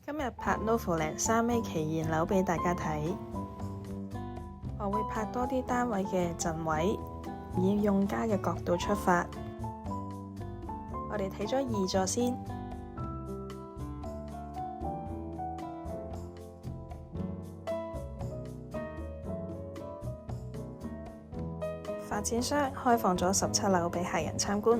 今日拍 Novoland 3A 奇賢樓俾大家睇，我會拍多啲單位嘅陣位，以用家嘅角度出發。我哋睇咗2座先，發展商開放咗17樓俾客人參觀。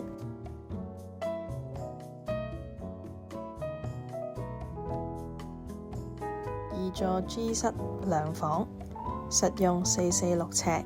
2座 G 室2房，實用446尺。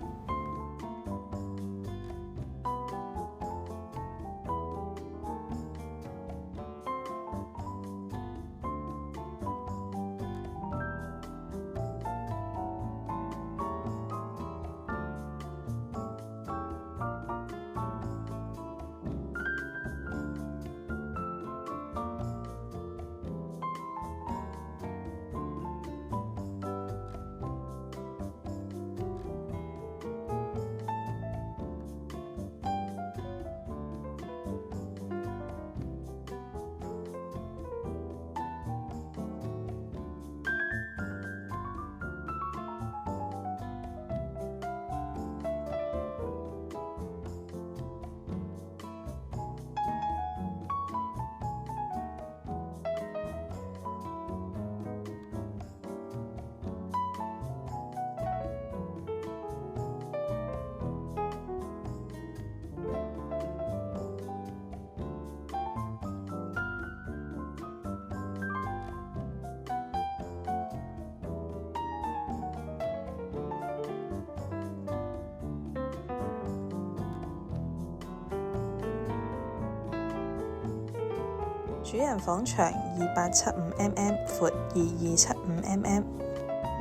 主人房長2875mm，闊2275mm，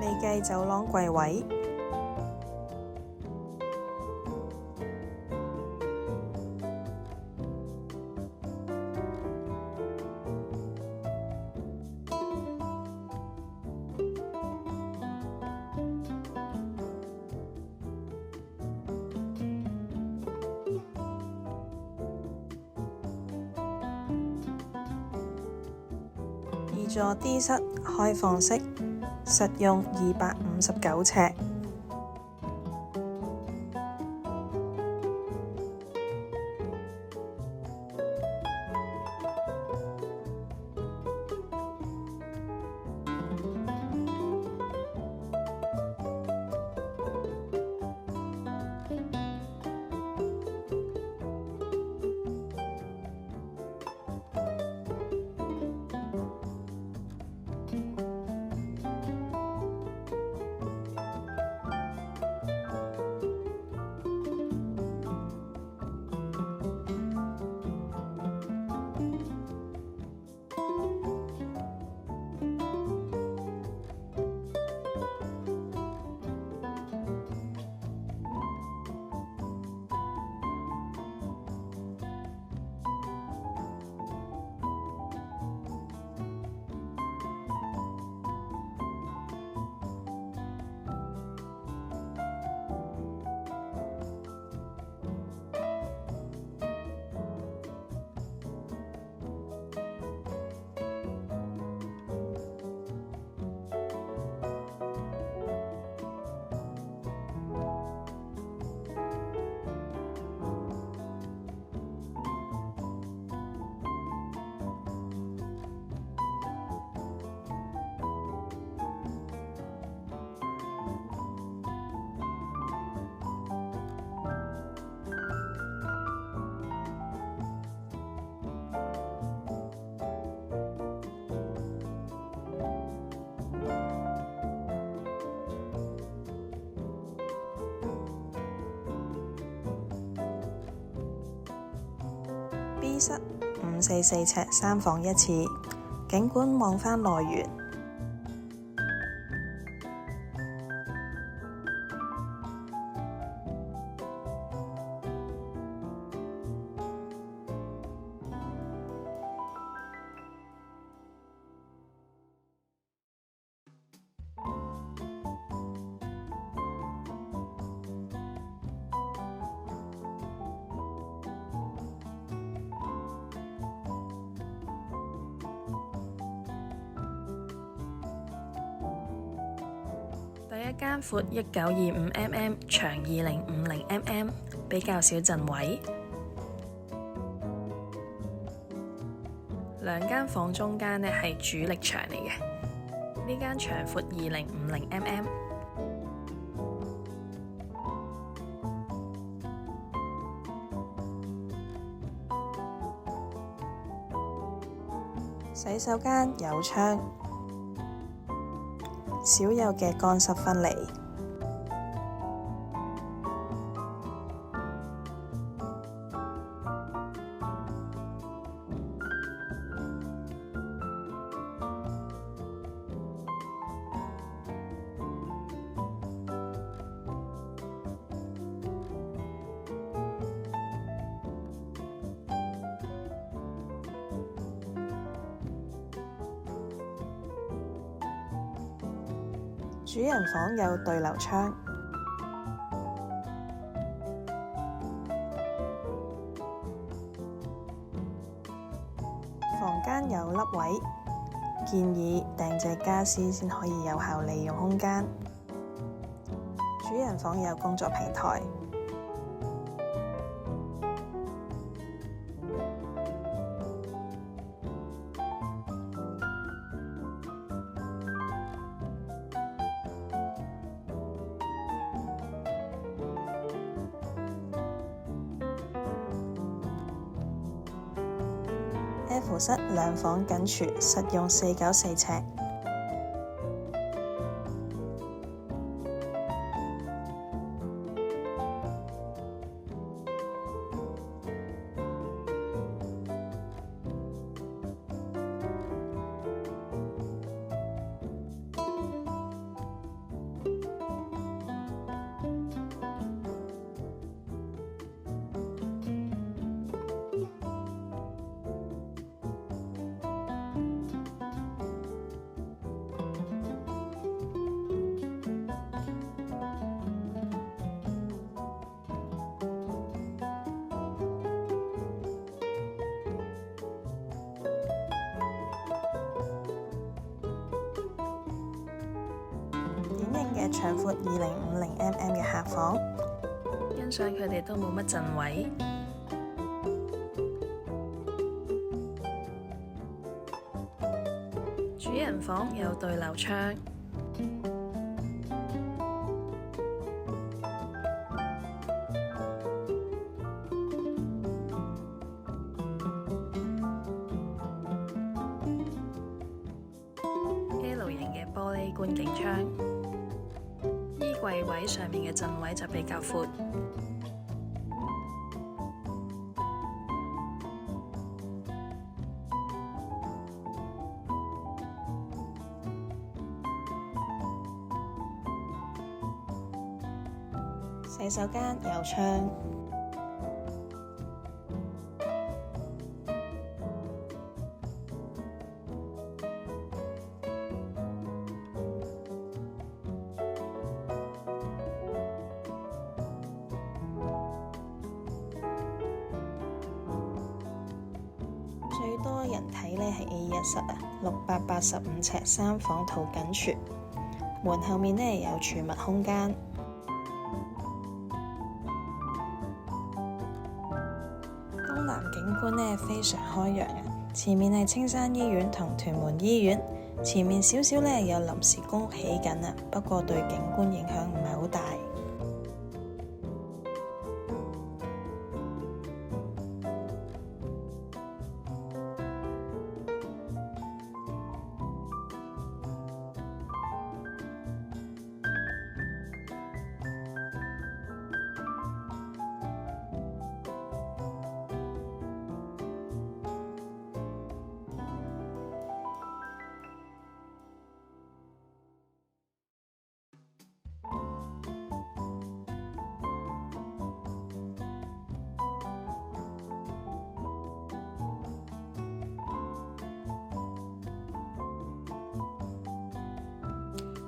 未計走廊櫃位。2座 D 室開放式，實用259尺。B 室544尺，3房1廁，景觀望返內園。一間闊1925mm、長2050mm，比較少陣位。兩間房中間呢係主力牆嚟嘅，呢間牆闊2050mm。洗手間有窗，少有嘅乾濕分離。主人房有對流窗，房間有凹位，建議訂借家私先可以有效利用空間。主人房有工作平台。F 室兩房僅廚，實用494尺。典型嘅長闊2050mm嘅客房，欣賞佢哋都冇乜陣位。主人房有對流窗，L 型嘅玻璃觀景窗。衣櫃位上面嘅陣位就比較闊。洗手間有窗。最多人睇呢係 A1 室啊，685尺3房套緊廚，門後面呢有儲物空間。東南景觀呢非常開揚啊！前面係青山醫院同屯門醫院，前面少少呢有臨時公屋起緊啊，不過對景觀影響唔係好大。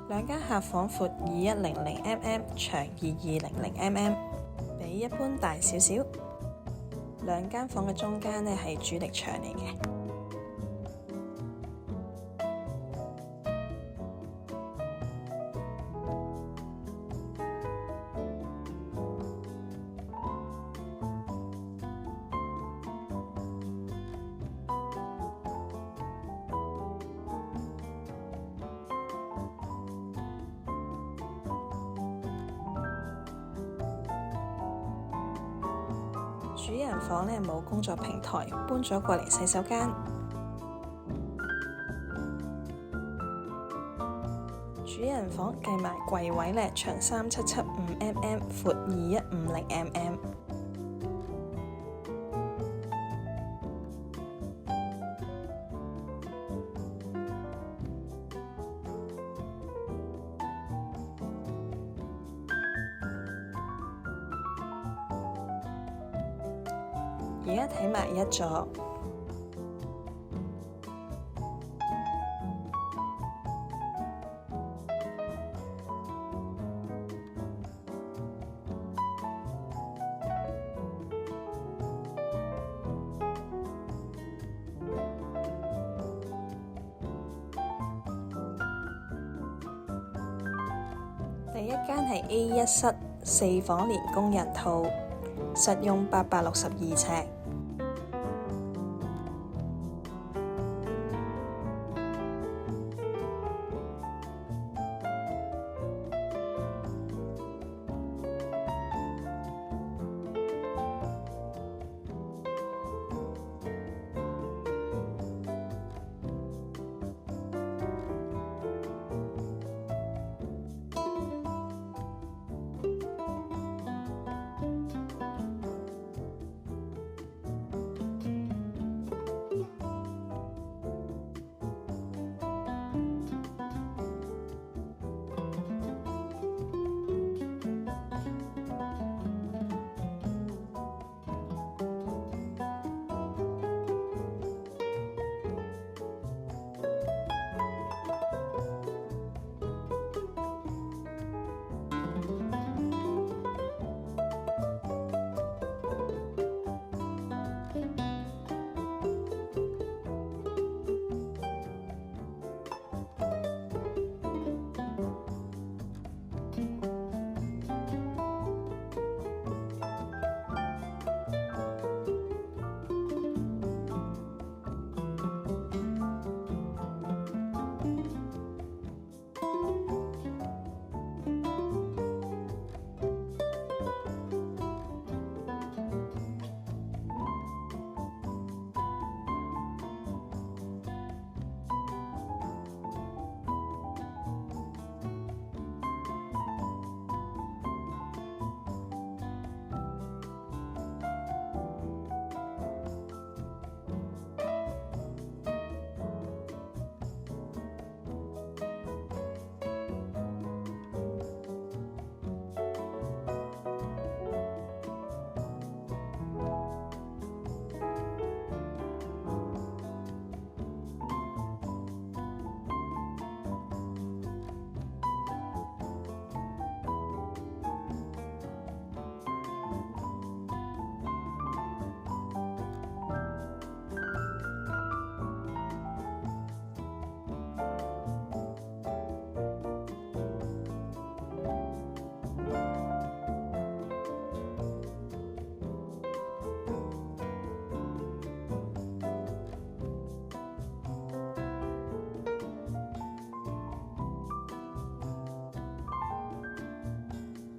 兩間客房闊2100mm，長2200mm，比一般大少少。兩間房嘅中間呢係主力牆嚟嘅。主人房呢冇工作平台，搬咗過嚟洗手間。主人房計埋櫃位呢，長3775mm，闊2150mm。而家睇埋一座，第一間係 A1 室4房連工人套，實用862尺。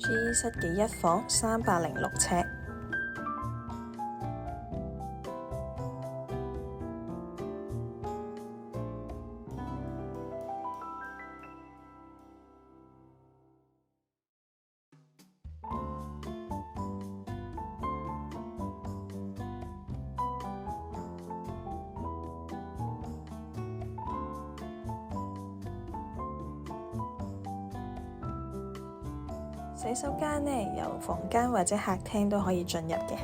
G 室嘅一房306尺。洗手間呢，由房間或者客廳都可以進入嘅。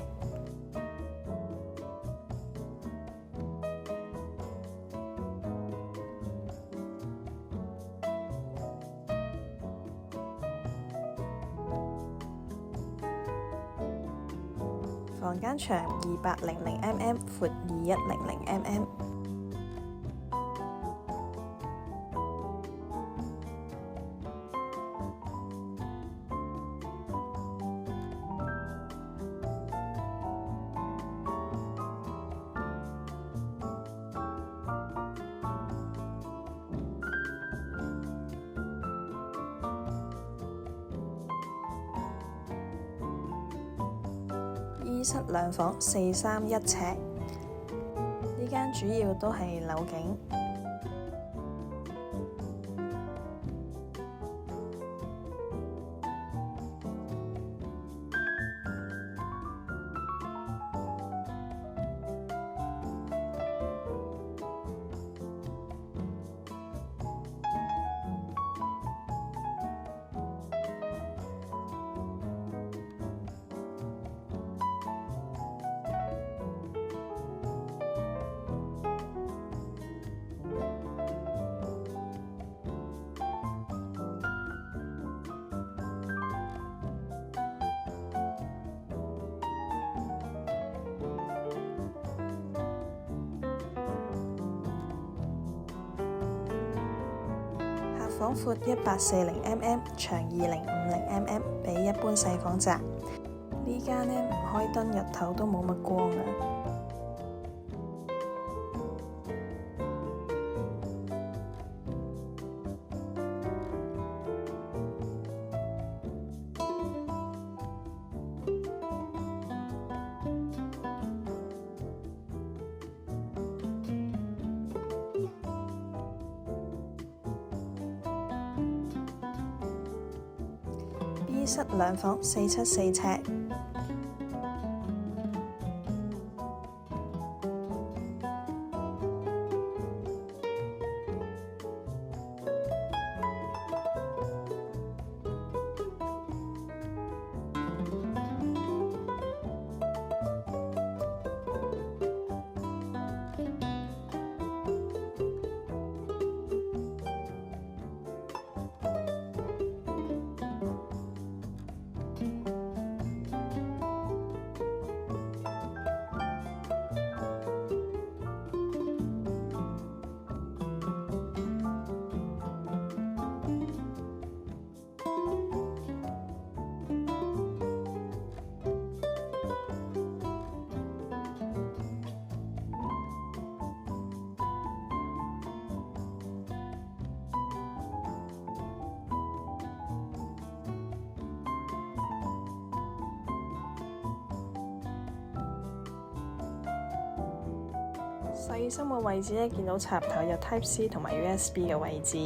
房間長2800mm，闊2100mm。E 室兩房431尺，呢間主要都係樓景。房闊1840mm，長2050mm，比一般細房窄。呢間呢唔開燈，日頭都冇乜光啊。B 室兩房474尺。細心嘅位置咧，見到插頭有 Type C 同埋 USB 嘅位置。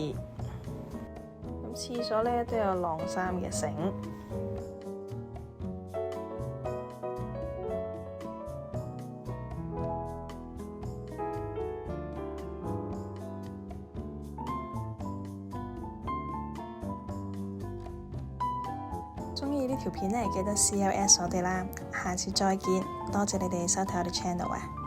咁廁所咧都有晾衫嘅繩。鍾意呢條片咧，記得 CLS 我哋啦。下次再見，多謝你哋收睇我哋 channel啊！